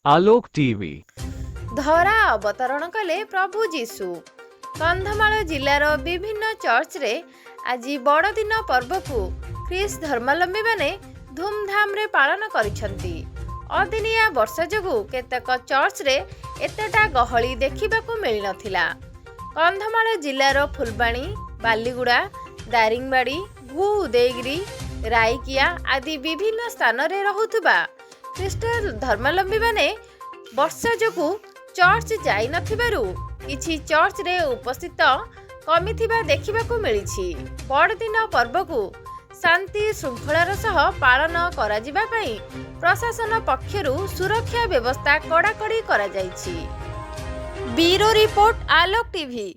आलोक TV धरा अवतरण कले प्रभु जीशु। कंधमाल जिलार विभिन्न चर्च रे आज बड़दिन पर्व को ख्रीष्ट धर्मावलंबी माने धूमधाम रे पालन करिसंती। अदिनिया वर्षा जोगु केतेक चर्च रे एतेटा गहली देखिबाकू मिल नथिला। कंधमाल जिलार फुलबाणी, बालीगुड़ा, दारिंगबाड़ी, भू उदयगिरी, रायकिया आदि विभिन्न स्थान रे रहुतबा ख्रीष्ट धर्मावलंबी माने वर्षा जोगु चर्च जाई नथिबारु किछि चर्च रे उपस्थित कमिथिबा देखिबाकू मिलिछि। बड़दिन पर्व को शांति श्रृंखलार सह पालन करा जिबा पई प्रशासन पक्षरु सुरक्षा व्यवस्था कड़ाकड़ी करा जाइछि। ब्यूरो रिपोर्ट आलोक टीवी।